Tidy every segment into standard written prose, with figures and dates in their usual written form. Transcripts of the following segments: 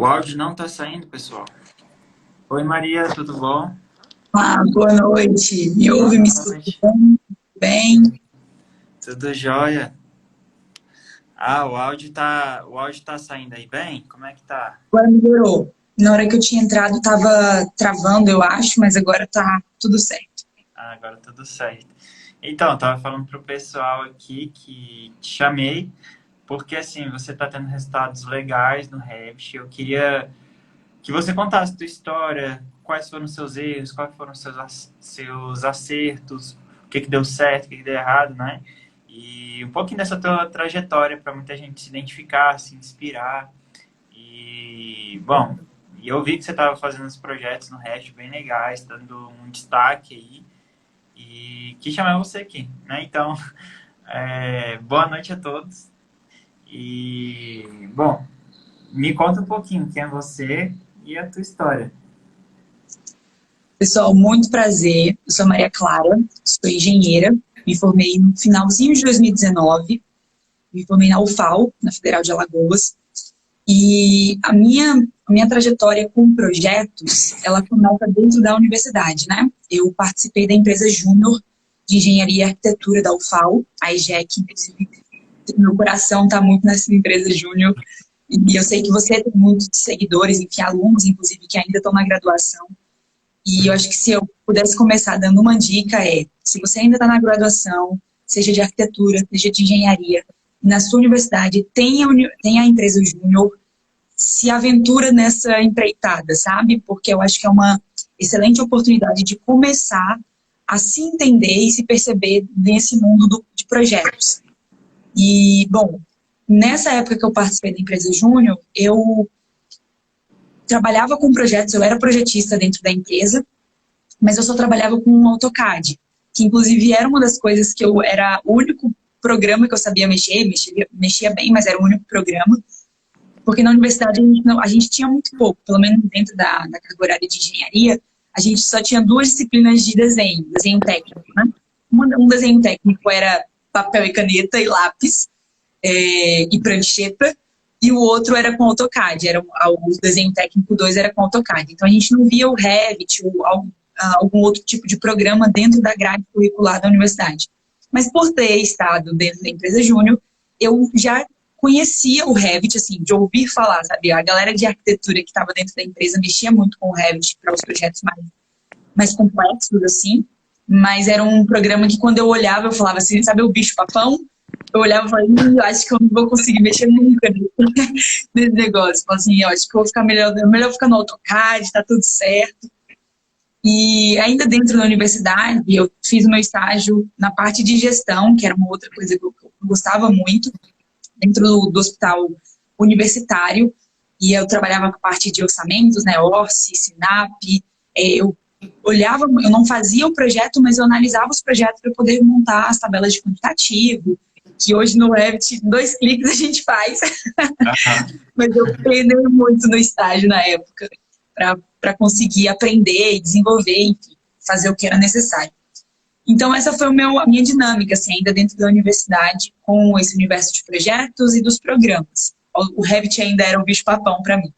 O áudio não tá saindo, pessoal. Oi, Maria, tudo bom? Boa noite. Me ouve, me Boa escuta noite. bem? Tudo jóia? O áudio tá saindo aí bem? Como é que tá? Agora melhorou. Na hora que eu tinha entrado, tava travando, eu acho, mas agora tá tudo certo. Agora tudo certo. Então, eu tava falando pro pessoal aqui que te chamei, porque assim, você tá tendo resultados legais no Revit. Eu queria que você contasse a tua história, quais foram os seus erros, quais foram os seus acertos, o que que deu certo, o que que deu errado, né? E um pouquinho dessa tua trajetória para muita gente se identificar, se inspirar. E, bom, eu vi que você estava fazendo os projetos no Rest bem legais, dando um destaque aí, e quis chamar você aqui, né? Então, boa noite a todos. E, bom, me conta um pouquinho quem é você e a tua história. Pessoal, muito prazer. Eu sou a Maria Clara, sou engenheira. Me formei no finalzinho de 2019. Me formei na UFAL, na Federal de Alagoas. E a minha trajetória com projetos, ela começa dentro da universidade, né? Eu participei da empresa Júnior de Engenharia e Arquitetura da UFAL, a EJEC, inclusive. Meu coração está muito nessa empresa Júnior. E eu sei que você tem muitos seguidores, enfim, alunos, inclusive, que ainda estão na graduação. E eu acho que se eu pudesse começar dando uma dica se você ainda está na graduação, seja de arquitetura, seja de engenharia, na sua universidade, tenha a empresa Júnior, se aventura nessa empreitada, sabe? Porque eu acho que é uma excelente oportunidade de começar a se entender e se perceber nesse mundo de projetos. E, bom, nessa época que eu participei da empresa Júnior, eu trabalhava com projetos, eu era projetista dentro da empresa, mas eu só trabalhava com o AutoCAD, que inclusive era uma das coisas que eu era o único programa que eu sabia mexia bem, mas era o único programa, porque na universidade a gente tinha muito pouco, pelo menos dentro da carga horária de engenharia, a gente só tinha duas disciplinas de desenho técnico, né? Um desenho técnico era papel e caneta e lápis, e prancheta, e o outro era com AutoCAD, o desenho técnico 2 era com AutoCAD. Então a gente não via o Revit ou algum outro tipo de programa dentro da grade curricular da universidade. Mas por ter estado dentro da empresa Júnior, eu já conhecia o Revit, assim, de ouvir falar, sabe? A galera de arquitetura que estava dentro da empresa mexia muito com o Revit para os projetos mais complexos, assim, mas era um programa que quando eu olhava, eu falava assim, sabe o bicho-papão? Eu olhava e falava, eu acho que eu não vou conseguir mexer nunca nesse negócio. Eu falava assim, eu acho que eu vou ficar melhor ficar no AutoCAD, tá tudo certo. E ainda dentro da universidade, eu fiz o meu estágio na parte de gestão, que era uma outra coisa que eu gostava muito, dentro do hospital universitário, e eu trabalhava com a parte de orçamentos, né, Orce, Sinap, eu olhava, eu não fazia o projeto, mas eu analisava os projetos para poder montar as tabelas de quantitativo, que hoje no Revit, 2 cliques a gente faz, mas eu aprendi muito no estágio na época, para conseguir aprender e desenvolver, enfim, fazer o que era necessário. Então, essa foi a minha dinâmica, assim, ainda dentro da universidade, com esse universo de projetos e dos programas. O Revit ainda era o bicho-papão para mim.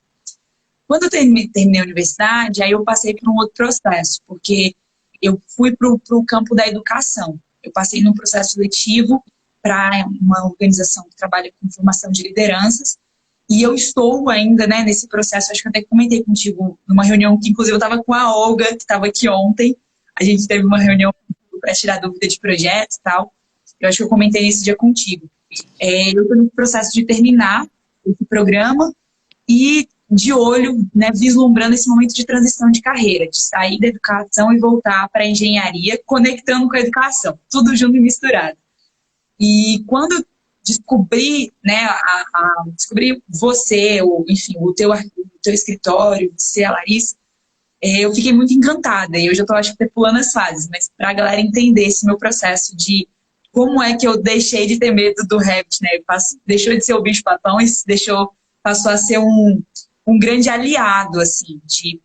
Quando eu terminei a universidade, aí eu passei por um outro processo, porque eu fui para o campo da educação. Eu passei num processo seletivo para uma organização que trabalha com formação de lideranças, e eu estou ainda, né, nesse processo. Acho que eu até comentei contigo numa reunião que, inclusive, eu estava com a Olga, que estava aqui ontem. A gente teve uma reunião para tirar dúvida de projetos e tal. Eu acho que eu comentei nesse dia contigo. Eu estou no processo de terminar esse programa e de olho, né, vislumbrando esse momento de transição de carreira, de sair da educação e voltar para a engenharia, conectando com a educação, tudo junto e misturado. E quando descobri, né, descobri você, ou enfim, o teu escritório, você, a Larissa, eu fiquei muito encantada. E hoje eu estou, acho que, pulando as fases, mas para a galera entender esse meu processo de como é que eu deixei de ter medo do Revit, né? Deixou de ser o bicho-papão e passou a ser um grande aliado, assim, de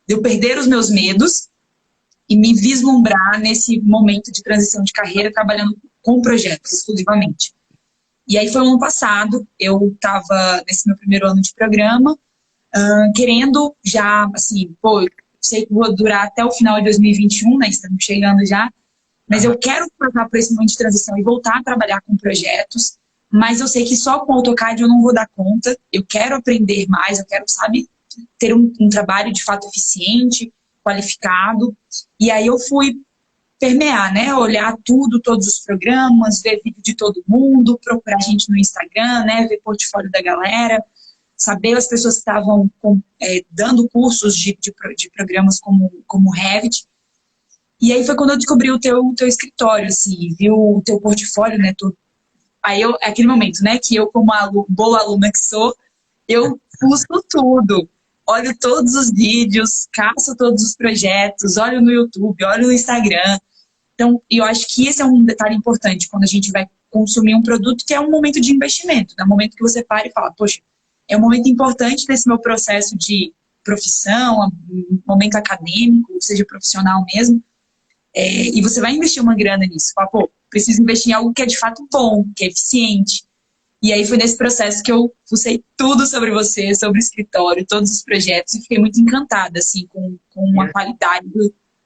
eu perder os meus medos e me vislumbrar nesse momento de transição de carreira trabalhando com projetos exclusivamente. E aí foi o ano passado, eu estava nesse meu primeiro ano de programa, querendo já, assim, pô, eu sei que vou durar até o final de 2021, né, estamos chegando já, mas Aham. eu quero passar por esse momento de transição e voltar a trabalhar com projetos, mas eu sei que só com AutoCAD eu não vou dar conta, eu quero aprender mais, eu quero, sabe, ter um trabalho de fato eficiente, qualificado, e aí eu fui permear, né, olhar tudo, todos os programas, ver vídeo de todo mundo, procurar gente no Instagram, né, ver portfólio da galera, saber as pessoas que estavam dando cursos de programas como Revit. E aí foi quando eu descobri o teu escritório, assim, vi o teu portfólio, né? Aí eu, é aquele momento, né, que eu, como boa aluna que sou, eu fuço tudo. Olho todos os vídeos, caço todos os projetos, olho no YouTube, olho no Instagram. Então, eu acho que esse é um detalhe importante quando a gente vai consumir um produto, que é um momento de investimento, né? Um momento que você para e fala, poxa, é um momento importante desse meu processo de profissão, um momento acadêmico, seja profissional mesmo, e você vai investir uma grana nisso. Fala, pô, preciso investir em algo que é de fato bom, que é eficiente. E aí foi nesse processo que eu fucei tudo sobre você, sobre o escritório, todos os projetos, e fiquei muito encantada, assim, com E a qualidade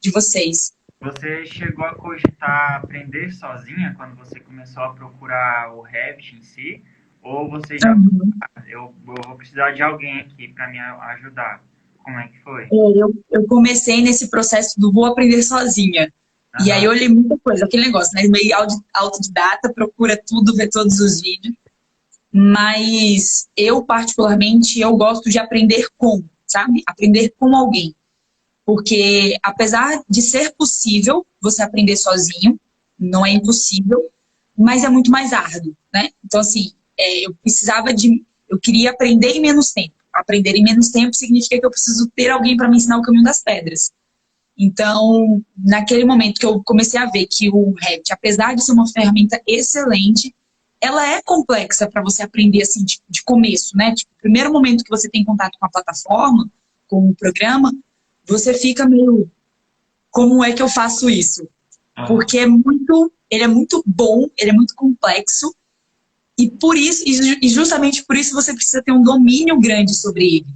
de vocês. você chegou a cogitar aprender sozinha quando você começou a procurar o Revit em si? Ou você já, Uhum. eu vou precisar de alguém aqui para me ajudar? Como é que foi? Eu comecei nesse processo do vou aprender sozinha. E aí Aham. eu olhei muita coisa, aquele negócio, né? Meio autodidata, procura tudo, vê todos os vídeos. Mas eu, particularmente, eu gosto de aprender com, sabe? Aprender com alguém. Porque apesar de ser possível você aprender sozinho, não é impossível, mas é muito mais árduo, né? Então, assim, eu queria aprender em menos tempo. Aprender em menos tempo significa que eu preciso ter alguém para me ensinar o caminho das pedras. Então, naquele momento que eu comecei a ver que o Revit, apesar de ser uma ferramenta excelente, ela é complexa para você aprender assim de começo, né? Tipo, o primeiro momento que você tem contato com a plataforma, com o programa, você fica meio, como é que eu faço isso? Aham. Porque ele é muito bom, ele é muito complexo, e por isso, e justamente por isso você precisa ter um domínio grande sobre ele.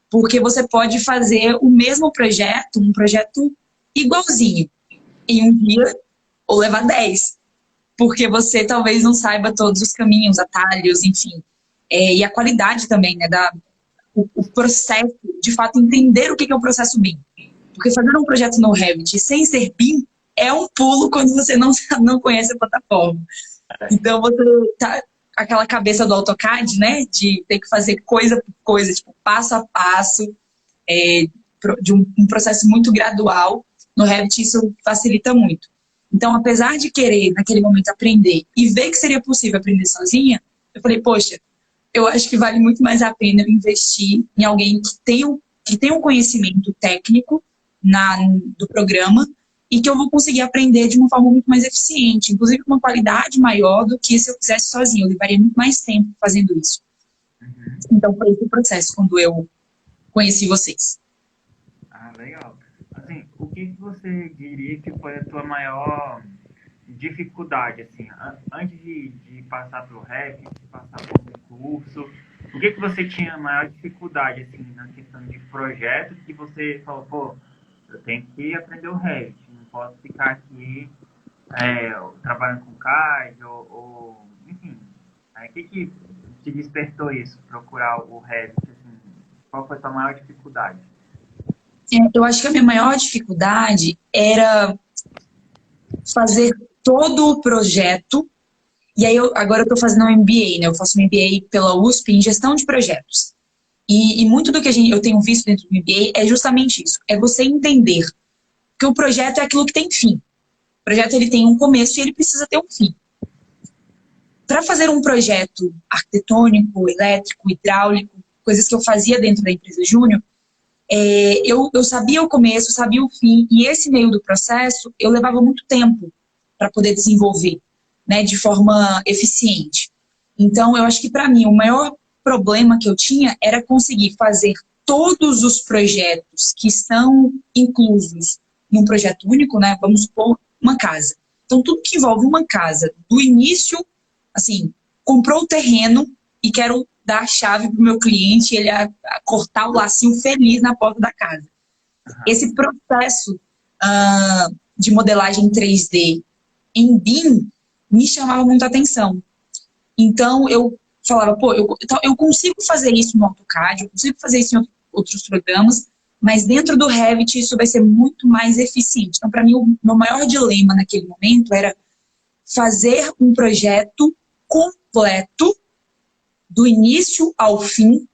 Porque você pode fazer o mesmo projeto, um projeto igualzinho, em um dia, ou levar 10. Porque você talvez não saiba todos os caminhos, atalhos, enfim. E a qualidade também, né? O processo, de fato, entender o que é o processo BIM. Porque fazer um projeto no Revit sem ser BIM é um pulo quando você não conhece a plataforma. Então, você tá aquela cabeça do AutoCAD, né? De ter que fazer coisa por coisa, tipo, passo a passo, é, de um processo muito gradual. No Revit, isso facilita muito. Então, apesar de querer, naquele momento, aprender e ver que seria possível aprender sozinha, eu falei, poxa, eu acho que vale muito mais a pena eu investir em alguém que tenha um conhecimento técnico do programa e que eu vou conseguir aprender de uma forma muito mais eficiente, inclusive com uma qualidade maior do que se eu fizesse sozinho. Eu levaria muito mais tempo fazendo isso. Uhum. Então, foi esse o processo quando eu conheci vocês. Ah, legal. Assim, o que que você diria que foi a tua maior dificuldade, assim, antes de passar para o REP, de passar por um curso, o que que você tinha maior dificuldade, assim, na questão de projeto, que você falou, pô, eu tenho que aprender o Revit, não posso ficar aqui trabalhando com CAD, enfim, o que que te despertou isso, procurar o Revit, assim, qual foi a tua maior dificuldade? Eu acho que a minha maior dificuldade era fazer todo o projeto. E aí, agora eu estou fazendo um MBA, né? Eu faço um MBA pela USP em gestão de projetos. E muito do que eu tenho visto dentro do MBA é justamente isso. É você entender que o projeto é aquilo que tem fim. O projeto ele tem um começo e ele precisa ter um fim. Para fazer um projeto arquitetônico, elétrico, hidráulico, coisas que eu fazia dentro da empresa Júnior, eu sabia o começo, sabia o fim, e esse meio do processo eu levava muito tempo para poder desenvolver, né, de forma eficiente. Então, eu acho que para mim o maior problema que eu tinha era conseguir fazer todos os projetos que estão inclusos num projeto único, né? Vamos supor uma casa. Então, tudo que envolve uma casa, do início, assim, comprou o terreno e quero dar a chave para o meu cliente e ele a cortar o lacinho feliz na porta da casa. Esse processo de modelagem 3D em BIM me chamava muito a atenção. Então, eu falava, pô, eu consigo fazer isso no AutoCAD, eu consigo fazer isso em outros programas, mas dentro do Revit isso vai ser muito mais eficiente. Então, para mim, o meu maior dilema naquele momento era fazer um projeto completo, do início ao fim,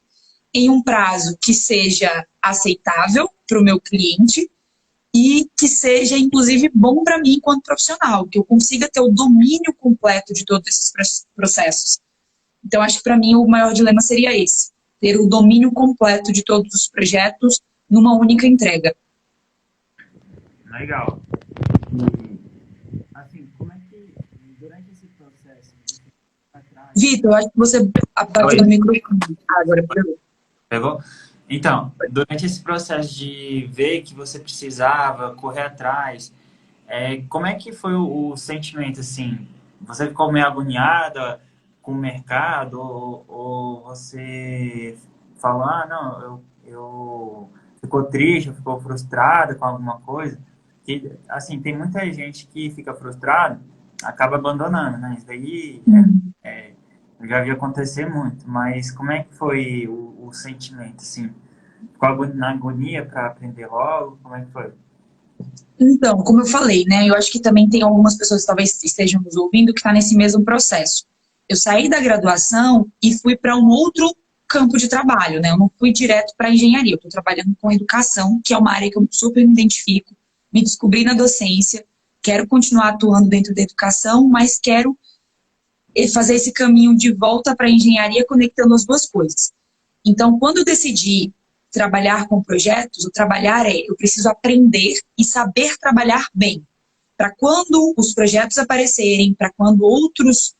em um prazo que seja aceitável para o meu cliente e que seja, inclusive, bom para mim enquanto profissional, que eu consiga ter o domínio completo de todos esses processos. Então, acho que para mim o maior dilema seria esse, ter o domínio completo de todos os projetos numa única entrega. Legal. Assim, como é que, durante esse processo, você atrás... Vitor, eu acho que você apagou o microfone. Agora pegou. Pegou? Então, durante esse processo de ver que você precisava, correr atrás, como é que foi o sentimento, assim? Você ficou meio agoniada com o mercado ou você falou, não, eu ficou triste, ficou frustrada com alguma coisa? Que, assim, tem muita gente que fica frustrada, acaba abandonando, né? Isso daí eu já vi acontecer muito, mas como é que foi o sentimento, assim? Ficou na agonia para aprender logo? Como é que foi? Então, como eu falei, né, eu acho que também tem algumas pessoas que talvez estejam nos ouvindo que está nesse mesmo processo. Eu saí da graduação e fui para um outro campo de trabalho, né? Eu não fui direto para engenharia, eu estou trabalhando com educação, que é uma área que eu super me identifico, me descobri na docência, quero continuar atuando dentro da educação, mas quero fazer esse caminho de volta para a engenharia conectando as duas coisas. Então, quando eu decidi trabalhar com projetos, o trabalhar eu preciso aprender e saber trabalhar bem. Para quando os projetos aparecerem, para quando outras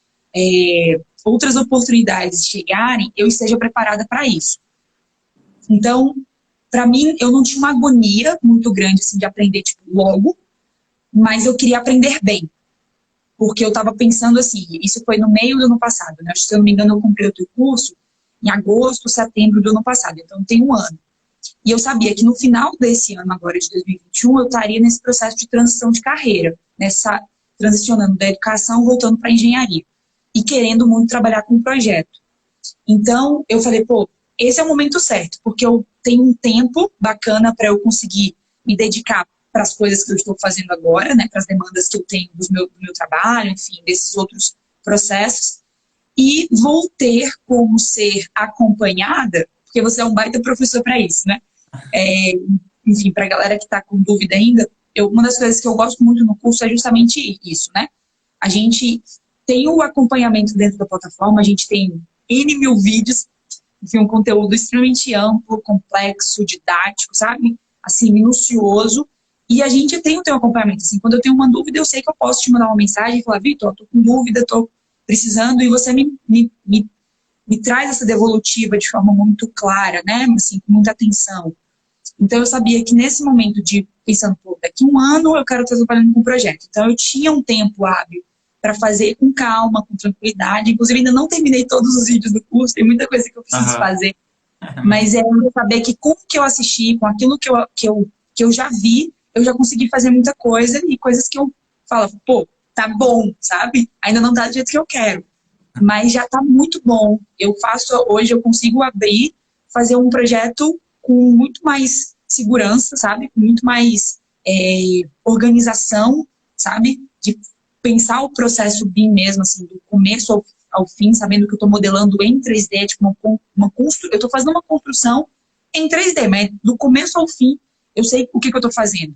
oportunidades chegarem, eu esteja preparada para isso. Então, para mim, eu não tinha uma agonia muito grande assim, de aprender logo, mas eu queria aprender bem. Porque eu estava pensando assim, isso foi no meio do ano passado, né? Se eu não me engano, eu comprei outro curso em agosto, setembro do ano passado, então tem um ano. E eu sabia que no final desse ano, agora de 2021, eu estaria nesse processo de transição de carreira, transicionando da educação, voltando para a engenharia. E querendo muito trabalhar com um projeto. Então, eu falei, pô, esse é o momento certo, porque eu tenho um tempo bacana para eu conseguir me dedicar para as coisas que eu estou fazendo agora, né, para as demandas que eu tenho do meu trabalho, enfim, desses outros processos. E vou ter como ser acompanhada, porque você é um baita professor para isso, né? Enfim, para a galera que está com dúvida ainda, uma das coisas que eu gosto muito no curso é justamente isso, né? A gente tem o acompanhamento dentro da plataforma, a gente tem N mil vídeos, enfim, um conteúdo extremamente amplo, complexo, didático, sabe? Assim, minucioso. E a gente tem o teu acompanhamento. Assim, quando eu tenho uma dúvida, eu sei que eu posso te mandar uma mensagem e falar, Vitor, estou com dúvida, estou precisando, e você me traz essa devolutiva de forma muito clara, né? Assim, com muita atenção. Então, eu sabia que nesse momento de pensando, pô, daqui a um ano eu quero estar trabalhando com um projeto. Então, eu tinha um tempo hábil para fazer com calma, com tranquilidade. Inclusive, ainda não terminei todos os vídeos do curso, tem muita coisa que eu preciso fazer. Mas é saber que com o que eu assisti, com aquilo que eu já vi, eu já consegui fazer muita coisa e coisas que eu falo, pô, tá bom, sabe? Ainda não tá do jeito que eu quero, mas já tá muito bom. Hoje eu consigo abrir, fazer um projeto com muito mais segurança, sabe? Com muito mais organização, sabe? De pensar o processo BIM mesmo, assim, do começo ao fim, sabendo que eu tô modelando em 3D, tipo, eu tô fazendo uma construção em 3D, mas do começo ao fim, eu sei o que eu tô fazendo.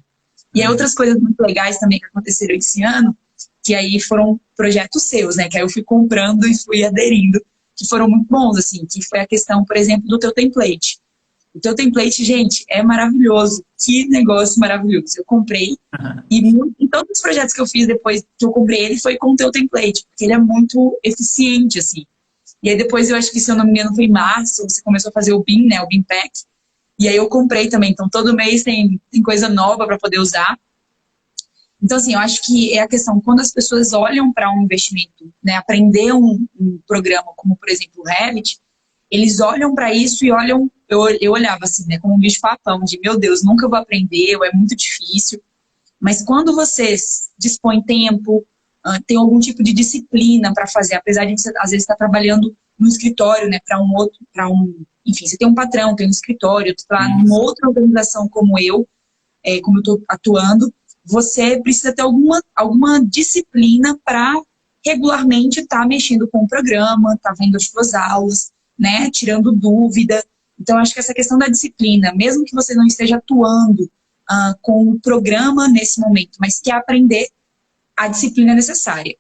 E aí outras coisas muito legais também que aconteceram esse ano, que aí foram projetos seus, né? Que aí eu fui comprando e fui aderindo, que foram muito bons, assim, que foi a questão, por exemplo, do teu template. O teu template, gente, é maravilhoso. Que negócio maravilhoso. Eu comprei e todos os projetos que eu fiz depois que eu comprei ele foi com o teu template, porque ele é muito eficiente, assim. E aí depois eu acho que, se eu não me engano, foi em março, você começou a fazer o BIM, né? O BIM Pack. E aí eu comprei também. Então todo mês tem coisa nova para poder usar. Então, assim, eu acho que é a questão, quando as pessoas olham para um investimento, né, aprender um programa como, por exemplo, o Revit, eles olham para isso e olham, eu olhava assim, né, como um bicho-papão, de meu Deus, nunca vou aprender, ou é muito difícil. Mas quando você dispõe tempo, tem algum tipo de disciplina para fazer, apesar de você, às vezes, estar trabalhando no escritório, né, enfim, você tem um patrão, tem um escritório, tu está numa Isso. outra organização como eu estou atuando, você precisa ter alguma disciplina para regularmente estar mexendo com o programa, estar vendo as suas aulas, né, tirando dúvida. Então, acho que essa questão da disciplina, mesmo que você não esteja atuando com o programa nesse momento, mas quer aprender, a disciplina é necessária.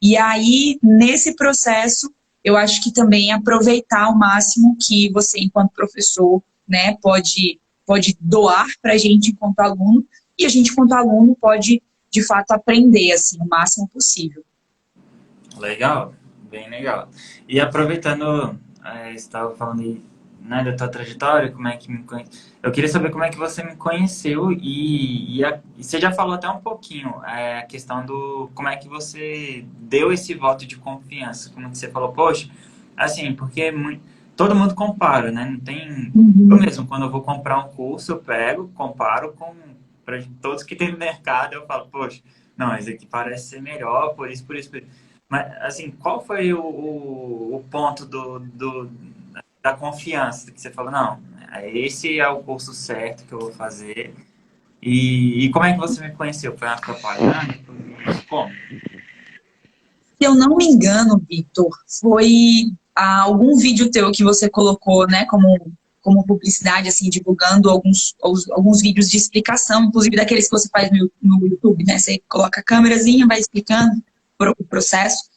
E aí, nesse processo, eu acho que também aproveitar ao máximo que você, enquanto professor, né, pode doar para a gente enquanto aluno, e a gente, enquanto aluno, pode, de fato, aprender, assim, o máximo possível. Legal, bem legal. E aproveitando, você estava falando aí, né, da tua trajetória, como é que me conhe... Eu queria saber como é que você me conheceu e você já falou até um pouquinho a questão do como é que você deu esse voto de confiança, como que você falou, poxa, assim, porque todo mundo compara, né? Não tem... Eu Uhum. mesmo, quando eu vou comprar um curso, eu pego, comparo com pra todos que tem no mercado, eu falo, poxa, não, esse aqui parece ser melhor, por isso, por isso, por isso. Mas, assim, qual foi o ponto da confiança que você falou, não, esse é o curso certo que eu vou fazer. E como é que você me conheceu? Foi uma propaganda? Como? Se eu não me engano, Victor, foi algum vídeo teu que você colocou, né, como publicidade, assim, divulgando alguns vídeos de explicação, inclusive daqueles que você faz no YouTube, né? Você coloca a câmerazinha, vai explicando o processo.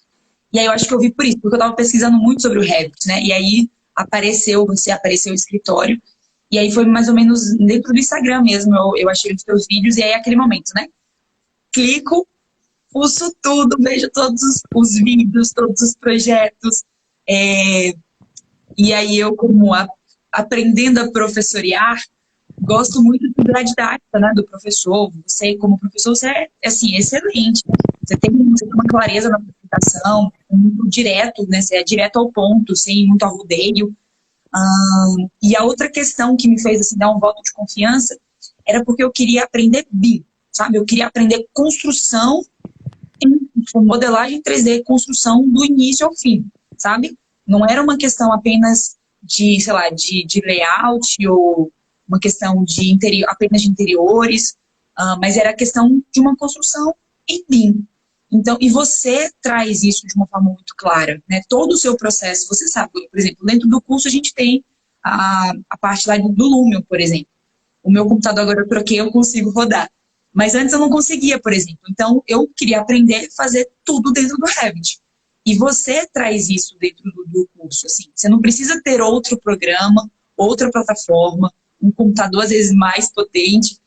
E aí eu acho que eu vi por isso, porque eu estava pesquisando muito sobre o Revit, né? E aí apareceu o escritório. E aí foi mais ou menos dentro do Instagram mesmo, eu achei os teus vídeos, e aí é aquele momento, né? Clico, fuço tudo, vejo todos os vídeos, todos os projetos. É, e aí eu, aprendendo a professoriar, gosto muito da didática, né, do professor. Você, como professor, você é, assim, excelente. Você tem uma clareza na apresentação, muito direto, né, você é direto ao ponto, sem muito arrudeio. E a outra questão que me fez assim, dar um voto de confiança era porque eu queria aprender BIM, sabe? Eu queria aprender construção tipo, modelagem 3D, construção do início ao fim, sabe? Não era uma questão apenas de, sei lá, de layout ou uma questão de apenas de interiores, mas era a questão de uma construção em BIM. Então, e você traz isso de uma forma muito clara, né? Todo o seu processo, você sabe, por exemplo, dentro do curso a gente tem a parte lá do Lumion, por exemplo. O meu computador agora eu troquei, eu consigo rodar. Mas antes eu não conseguia, por exemplo. Então, eu queria aprender a fazer tudo dentro do Revit. E você traz isso dentro do curso. Assim. Você não precisa ter outro programa, outra plataforma, um computador às vezes mais potente.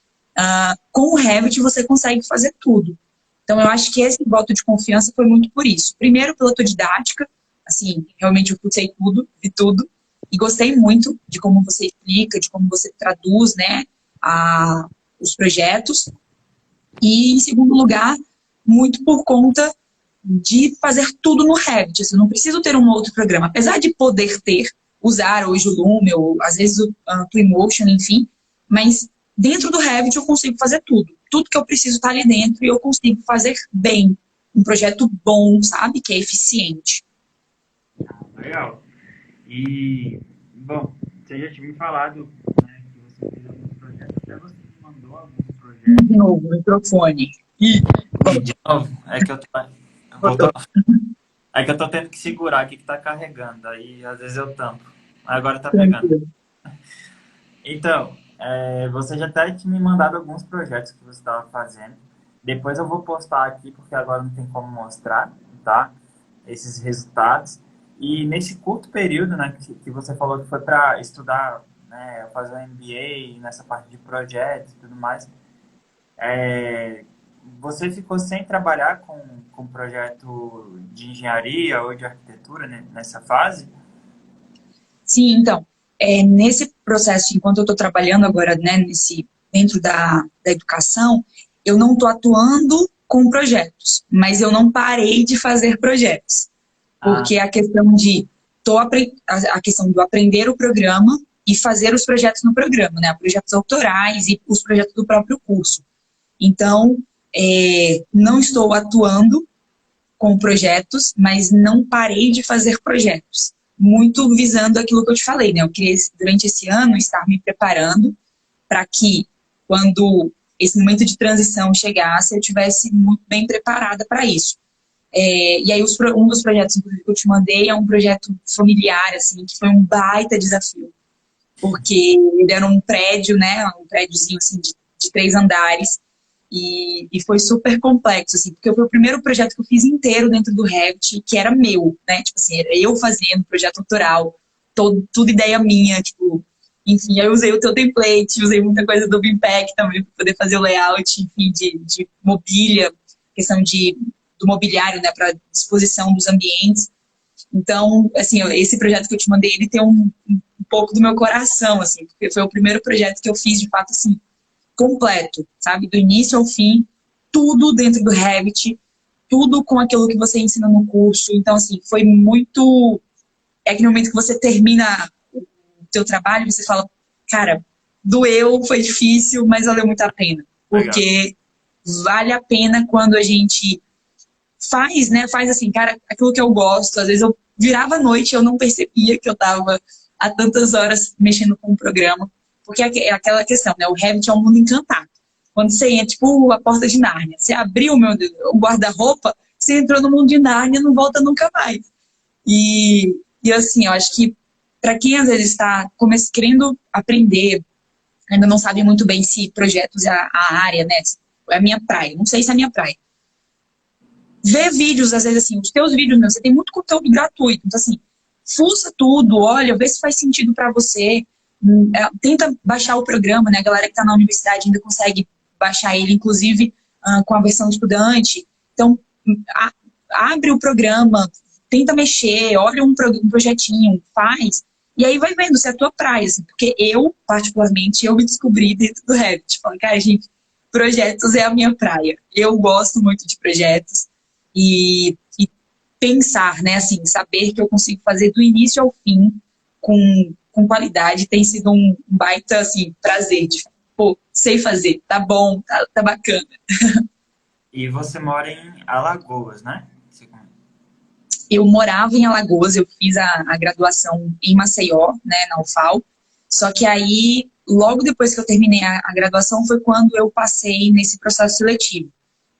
Com o Revit você consegue fazer tudo. Então, eu acho que esse voto de confiança foi muito por isso. Primeiro, pela tua didática. Assim, realmente eu cursei tudo, vi tudo. E gostei muito de como você explica, de como você traduz, né, os projetos. E, em segundo lugar, muito por conta de fazer tudo no Revit. Assim, eu não preciso ter um outro programa. Apesar de poder usar hoje o Lume, ou às vezes o Twinmotion, enfim, mas dentro do Revit eu consigo fazer tudo. Tudo que eu preciso está ali dentro e eu consigo fazer bem. Um projeto bom, sabe? Que é eficiente. Legal. E, bom, você já tinha me falado, né, que você fez alguns projetos, até você me mandou alguns projetos. De novo, microfone. Ih, E, de novo, é que eu tô, voltou. voltou. É que eu tô tendo que segurar aqui que tá carregando, aí às vezes eu tampo. Agora tá pegando. Tranquilo. Então, você já até tinha me mandado alguns projetos que você estava fazendo. Depois eu vou postar aqui, porque agora não tem como mostrar, tá? Esses resultados. E nesse curto período, né, que você falou que foi para estudar, né, fazer um MBA nessa parte de projetos e tudo mais, é, você ficou sem trabalhar com projeto de engenharia ou de arquitetura, né, nessa fase? Sim, então, nesse processo, enquanto eu estou trabalhando agora, né, dentro da educação, eu não estou atuando com projetos, mas eu não parei de fazer projetos. Porque a questão a questão do aprender o programa e fazer os projetos no programa, né? Projetos autorais e os projetos do próprio curso. Então, não estou atuando com projetos, mas não parei de fazer projetos. Muito visando aquilo que eu te falei, né? Eu queria, durante esse ano, estar me preparando para que, quando esse momento de transição chegasse, eu estivesse muito bem preparada para isso. E aí, um dos projetos que eu te mandei é um projeto familiar, assim, que foi um baita desafio. Porque ele era um prédio, né? Um prédiozinho, assim, de 3 andares. E foi super complexo, assim, porque foi o primeiro projeto que eu fiz inteiro dentro do Revit, que era meu, né? Tipo assim, era eu fazendo, projeto autoral, tudo ideia minha, tipo... Enfim, eu usei o teu template, usei muita coisa do BIMPAC também para poder fazer o layout, enfim, de mobília, questão do mobiliário, né, para disposição dos ambientes. Então, assim, esse projeto que eu te mandei, ele tem um pouco do meu coração, assim, porque foi o primeiro projeto que eu fiz, de fato, assim, completo, sabe? Do início ao fim, tudo dentro do Revit, tudo com aquilo que você ensina no curso. Então, assim, foi muito... É aquele momento que você termina o teu trabalho, você fala, cara, doeu, foi difícil, mas valeu muito a pena. Porque vale a pena quando a gente faz, né? Faz assim, cara, aquilo que eu gosto. Às vezes eu virava à noite e eu não percebia que eu estava há tantas horas mexendo com o programa. Porque é aquela questão, né? O Revit é um mundo encantado. Quando você entra, tipo a porta de Nárnia, você abriu o guarda-roupa, você entrou no mundo de Nárnia e não volta nunca mais. E assim, eu acho que para quem às vezes está querendo aprender, ainda não sabe muito bem se projetos é a área, né? É a minha praia. Não sei se é a minha praia. Ver vídeos, às vezes, assim, os teus vídeos, você tem muito conteúdo gratuito. Então, assim, fuça tudo, olha, vê se faz sentido para você. Tenta baixar o programa, né? A galera que está na universidade ainda consegue baixar ele, inclusive com a versão estudante. Então, abre o programa, tenta mexer, olha um projetinho, faz, e aí vai vendo se é a tua praia, assim, porque eu, particularmente, eu me descobri dentro do Revit. Falei, cara, gente, projetos é a minha praia. Eu gosto muito de projetos e pensar, né, assim, saber que eu consigo fazer do início ao fim com qualidade tem sido um baita, assim, prazer de, pô, sei fazer, tá bom, tá bacana. E você mora em Alagoas, né? Eu morava em Alagoas, eu fiz a graduação em Maceió, né, na UFAL, só que aí, logo depois que eu terminei a graduação, foi quando eu passei nesse processo seletivo,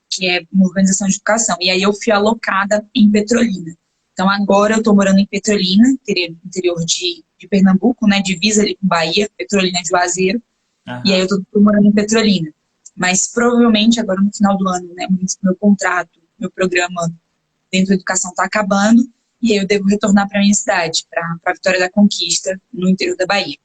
que é uma organização de educação, e aí eu fui alocada em Petrolina. Então agora eu estou morando em Petrolina, interior de Pernambuco, né, divisa ali com Bahia, Petrolina de Juazeiro, e aí eu estou morando em Petrolina. Mas provavelmente agora no final do ano, né, meu contrato, meu programa dentro da educação está acabando, e aí eu devo retornar para a minha cidade, para Vitória da Conquista, no interior da Bahia.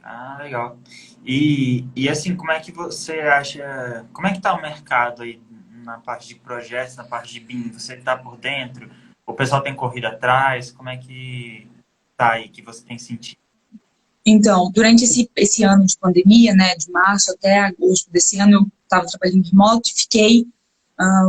Ah, legal. E assim, como é que você acha, como é que está o mercado aí na parte de projetos, na parte de BIM? Você está por dentro? O pessoal tem corrido atrás? Como é que tá aí, que você tem sentido? Então, durante esse ano de pandemia, né, de março até agosto desse ano, eu estava trabalhando remoto e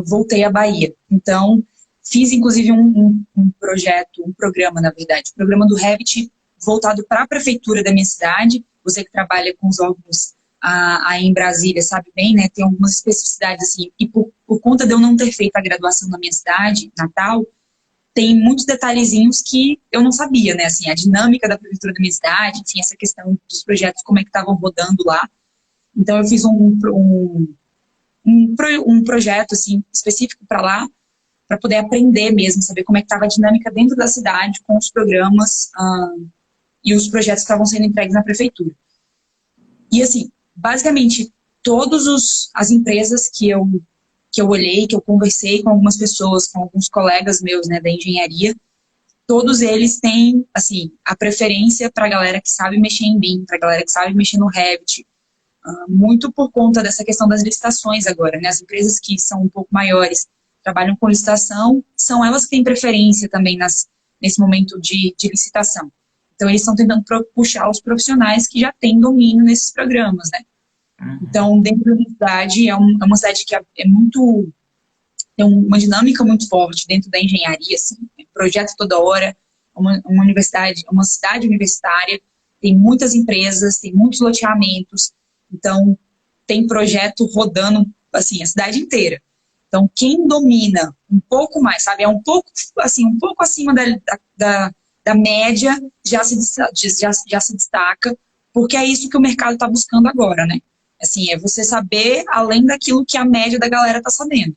voltei à Bahia. Então, fiz inclusive um projeto, um programa, na verdade, um programa do Revit voltado para a prefeitura da minha cidade. Você que trabalha com os órgãos aí em Brasília sabe bem, né, tem algumas especificidades assim, e por conta de eu não ter feito a graduação na minha cidade, Natal, tem muitos detalhezinhos que eu não sabia, né, assim, a dinâmica da prefeitura da minha cidade, enfim, essa questão dos projetos, como é que estavam rodando lá. Então, eu fiz um projeto, assim, específico para lá, para poder aprender mesmo, saber como é que estava a dinâmica dentro da cidade com os programas e os projetos que estavam sendo entregues na prefeitura. E, assim, basicamente, todas as empresas que eu olhei, que eu conversei com algumas pessoas, com alguns colegas meus, né, da engenharia, todos eles têm, assim, a preferência para a galera que sabe mexer em BIM, para a galera que sabe mexer no Revit, muito por conta dessa questão das licitações agora, né, as empresas que são um pouco maiores, trabalham com licitação, são elas que têm preferência também nesse momento de licitação. Então, eles estão tentando puxar os profissionais que já têm domínio nesses programas, né. Uhum. Então, dentro da universidade, é uma cidade que é muito, tem uma dinâmica muito forte dentro da engenharia, assim, projeto toda hora, uma universidade, uma cidade universitária, tem muitas empresas, tem muitos loteamentos, então tem projeto rodando, assim, a cidade inteira. Então, quem domina um pouco mais, sabe, é um pouco, assim, um pouco acima da média, já se destaca, porque é isso que o mercado está buscando agora, né? Assim, é você saber além daquilo que a média da galera está sabendo.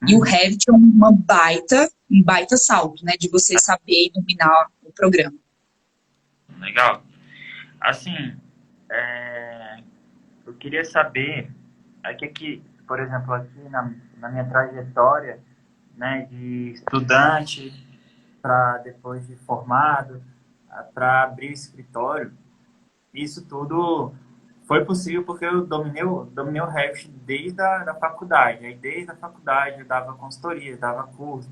E o Uhum. Revit é um baita salto, né? De você saber e dominar o programa. Legal. Assim, é, eu queria saber, aqui, por exemplo, aqui na minha trajetória, né, de estudante para depois de formado, para abrir o escritório, isso tudo foi possível porque eu dominei o Revit desde da faculdade. Aí, desde a faculdade, eu dava consultoria, dava curso.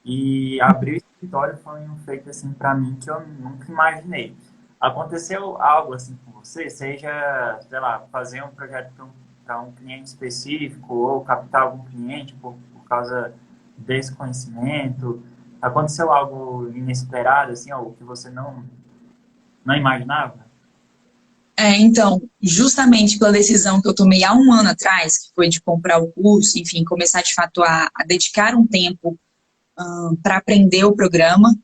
E abrir o escritório foi um feito assim para mim que eu nunca imaginei. Aconteceu algo assim com você? Seja, sei lá, fazer um projeto para um cliente específico ou captar algum cliente por causa desse conhecimento? Aconteceu algo inesperado, assim, ou que você não imaginava? Então, justamente pela decisão que eu tomei há um ano atrás, que foi de comprar o curso, enfim, começar de fato a dedicar um tempo para aprender o programa,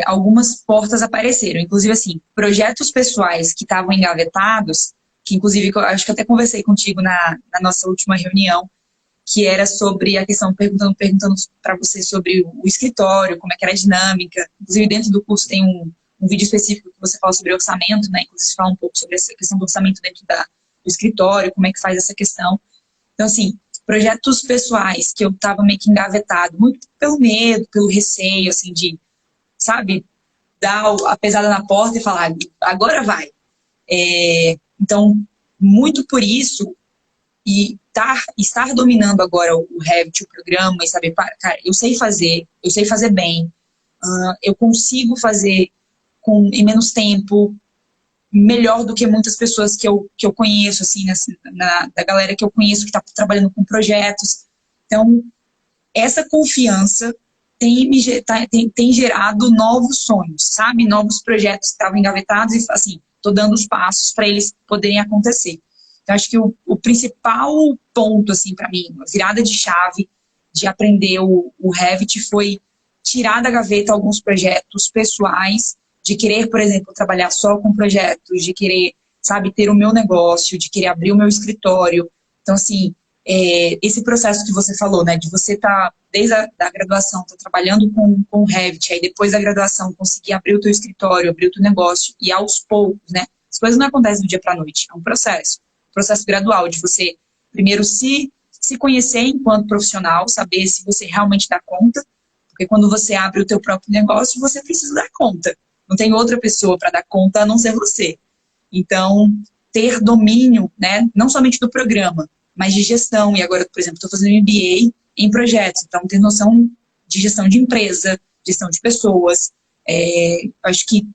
algumas portas apareceram. Inclusive, assim, projetos pessoais que estavam engavetados, que inclusive eu acho que até conversei contigo na nossa última reunião, que era sobre a questão, perguntando para você sobre o escritório, como é que era a dinâmica. Inclusive, dentro do curso tem um vídeo específico que você fala sobre orçamento, né? Inclusive, fala um pouco sobre essa questão do orçamento dentro do escritório, como é que faz essa questão. Então, assim, projetos pessoais que eu estava meio que engavetado, muito pelo medo, pelo receio, assim, de, sabe, dar a pesada na porta e falar, agora vai. Então, muito por isso, e estar dominando agora o Revit, o programa, e saber, cara, eu sei fazer bem, eu consigo fazer em menos tempo, melhor do que muitas pessoas que eu conheço, assim, da galera que eu conheço que está trabalhando com projetos. Então, essa confiança tem gerado novos sonhos, sabe? Novos projetos que estavam engavetados e, assim, estou dando os passos para eles poderem acontecer. Então, acho que o principal ponto, assim, para mim, a virada de chave de aprender o Revit foi tirar da gaveta alguns projetos pessoais, de querer, por exemplo, trabalhar só com projetos, de querer, sabe, ter o meu negócio, de querer abrir o meu escritório. Então, assim, esse processo que você falou, né, de você estar, desde a da graduação, tá trabalhando com o Revit, aí depois da graduação conseguir abrir o teu escritório, abrir o teu negócio, e aos poucos, né, as coisas não acontecem do dia para a noite, é um processo gradual, de você primeiro se conhecer enquanto profissional, saber se você realmente dá conta, porque quando você abre o teu próprio negócio, você precisa dar conta, não tem outra pessoa para dar conta a não ser você. Então, ter domínio, né, não somente do programa, mas de gestão. E agora, por exemplo, estou fazendo MBA em projetos, então ter noção de gestão de empresa, gestão de pessoas. Acho que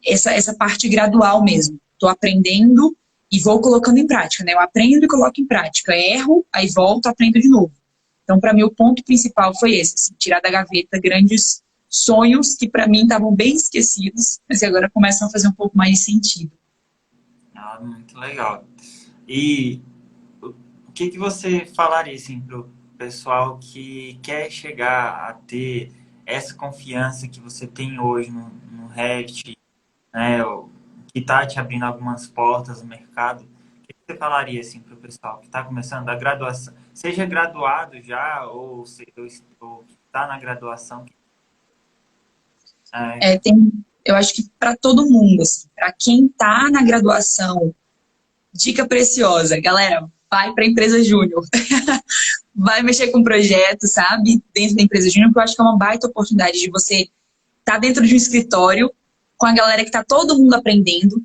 essa parte gradual mesmo. Estou aprendendo e vou colocando em prática, né? Eu aprendo e coloco em prática. Erro, aí volto, aprendo de novo. Então, para mim, o ponto principal foi esse, assim, tirar da gaveta grandes sonhos que para mim estavam bem esquecidos, mas que agora começam a fazer um pouco mais de sentido. Ah, muito legal. E o que você falaria assim para o pessoal que quer chegar a ter essa confiança que você tem hoje no Revit, né, que está te abrindo algumas portas no mercado? O que você falaria assim para o pessoal que está começando a graduação, seja graduado já ou que está na graduação? É, É, eu acho que para todo mundo, assim, para quem está na graduação, dica preciosa, galera, vai para a empresa júnior. Vai mexer com projetos, sabe? Dentro da empresa júnior, porque eu acho que é uma baita oportunidade de você estar dentro de um escritório com a galera que está todo mundo aprendendo,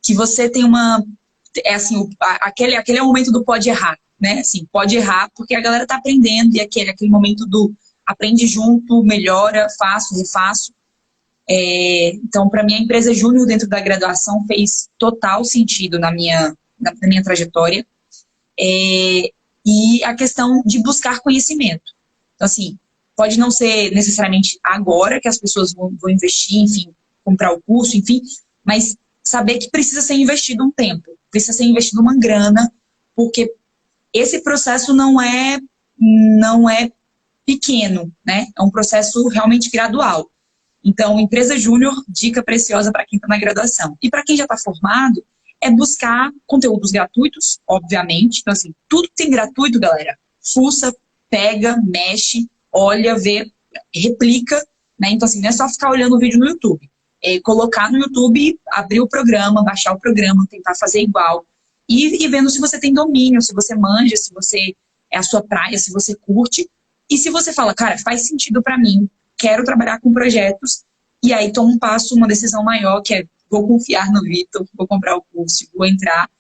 que você tem uma... É assim, aquele é o momento do pode errar, né? Assim, pode errar porque a galera está aprendendo e aquele momento do aprende junto, melhora, faço, refaço. Então, para mim, a empresa júnior dentro da graduação fez total sentido da minha trajetória. E a questão de buscar conhecimento. Então, assim, pode não ser necessariamente agora que as pessoas vão investir, enfim, comprar o curso, enfim, mas saber que precisa ser investido um tempo, precisa ser investido uma grana, porque esse processo não é pequeno, né? É um processo realmente gradual. Então, empresa júnior, dica preciosa para quem está na graduação. E para quem já está formado, é buscar conteúdos gratuitos, obviamente. Então, assim, tudo que tem gratuito, galera, fuça, pega, mexe, olha, vê, replica, né? Então, assim, não é só ficar olhando o vídeo no YouTube. É colocar no YouTube, abrir o programa, baixar o programa, tentar fazer igual. E vendo se você tem domínio, se você manja, se você é a sua praia, se você curte. E se você fala, cara, faz sentido para mim, quero trabalhar com projetos, e aí toma um passo, uma decisão maior, que é vou confiar no Vitor, vou comprar o curso, vou entrar,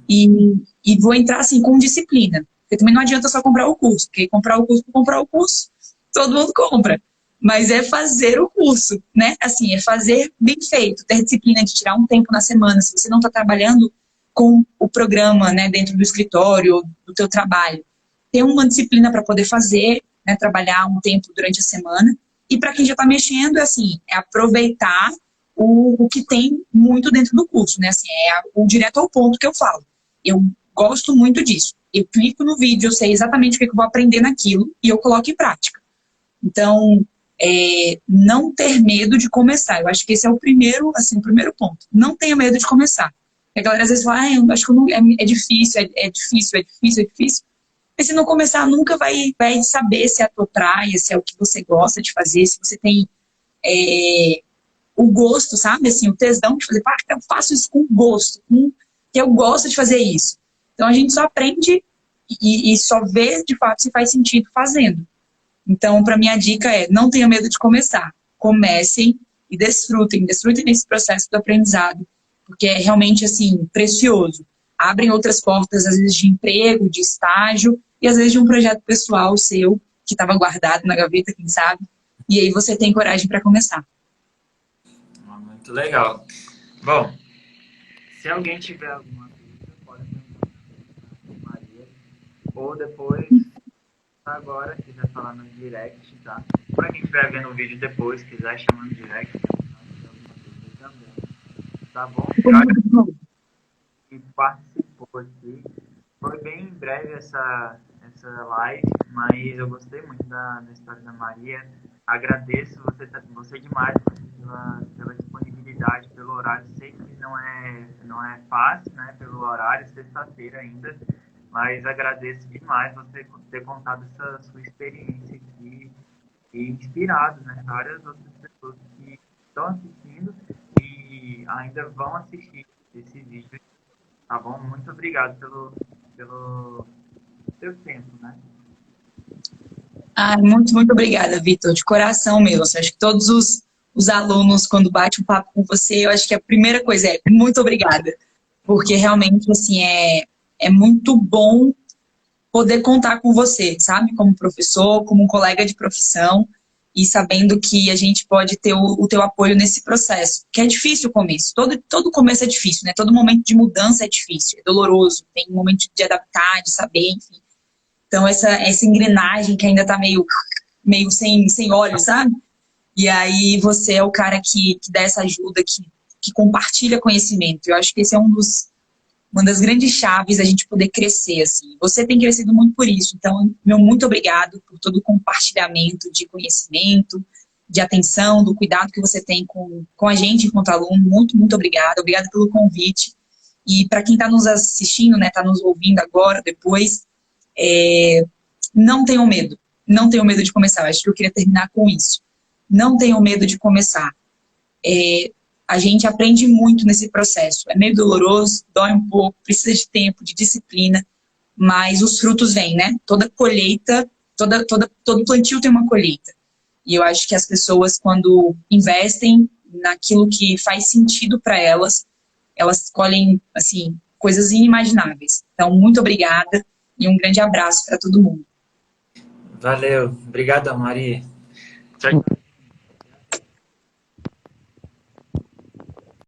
e vou entrar assim com disciplina. Porque também não adianta só comprar o curso, porque comprar o curso, todo mundo compra. Mas é fazer o curso, né? Assim, é fazer bem feito, ter disciplina de tirar um tempo na semana. Se você não está trabalhando com o programa, né, dentro do escritório, do teu trabalho, ter uma disciplina para poder fazer, né, trabalhar um tempo durante a semana. E para quem já está mexendo, é assim, é aproveitar o que tem muito dentro do curso, né? Assim, é o direto ao ponto que eu falo. Eu gosto muito disso. Eu clico no vídeo, eu sei exatamente o que eu vou aprender naquilo e eu coloco em prática. Então, não ter medo de começar. Eu acho que esse é o primeiro, assim, o primeiro ponto. Não tenha medo de começar. A galera às vezes fala, eu acho que é difícil, é difícil. Mas se não começar, nunca vai saber se é a tua praia, se é o que você gosta de fazer, se você tem o gosto, sabe? Assim, o tesão de fazer, eu faço isso com gosto, que eu gosto de fazer isso. Então, a gente só aprende e só vê, de fato, se faz sentido fazendo. Então, para mim, a dica é, não tenha medo de começar. Comecem e desfrutem nesse processo do aprendizado, porque é realmente, assim, precioso. Abrem outras portas, às vezes, de emprego, de estágio, e às vezes de um projeto pessoal seu, que estava guardado na gaveta, quem sabe, e aí você tem coragem para começar. Muito legal. Bom, se alguém tiver alguma dúvida, pode perguntar para a Maria, ou depois, agora, quiser falar no direct, tá? Para quem estiver vendo o vídeo depois, quiser chamar no direct, também. Tá bom? Que participou aqui. Foi bem breve essa live, mas eu gostei muito da história da Maria. Agradeço você demais pela disponibilidade, pelo horário. Sei que não é fácil, né? Pelo horário, sexta-feira ainda, mas agradeço demais você ter contado essa sua experiência aqui e inspirado, né? Várias outras pessoas que estão assistindo e ainda vão assistir esse vídeo. Tá bom? Muito obrigado pelo seu tempo, né? Muito, muito obrigada, Vitor, de coração mesmo. Eu acho que todos os alunos, quando batem um papo com você, eu acho que a primeira coisa é muito obrigada, porque realmente, assim, é muito bom poder contar com você, sabe? Como professor, como um colega de profissão, e sabendo que a gente pode ter o teu apoio nesse processo, que é difícil o começo. Todo começo é difícil, né? Todo momento de mudança é difícil, é doloroso, tem um momento de adaptar, de saber, enfim. Então, essa engrenagem que ainda tá meio sem óleo, sabe? E aí você é o cara que dá essa ajuda, que compartilha conhecimento. Eu acho que esse é uma das grandes chaves da gente poder crescer, assim. Você tem crescido muito por isso. Então, meu muito obrigado por todo o compartilhamento de conhecimento, de atenção, do cuidado que você tem com a gente enquanto aluno. Muito, muito obrigada. Obrigada pelo convite. E para quem está nos assistindo, né, está nos ouvindo agora, depois, não tenham medo. Não tenham medo de começar. Eu acho que eu queria terminar com isso. Não tenham medo de começar. A gente aprende muito nesse processo. É meio doloroso, dói um pouco, precisa de tempo, de disciplina, mas os frutos vêm, né? Toda colheita, todo plantio tem uma colheita. E eu acho que as pessoas, quando investem naquilo que faz sentido para elas colhem, assim, coisas inimagináveis. Então, muito obrigada e um grande abraço para todo mundo. Valeu. Obrigado, Maria. Tchau.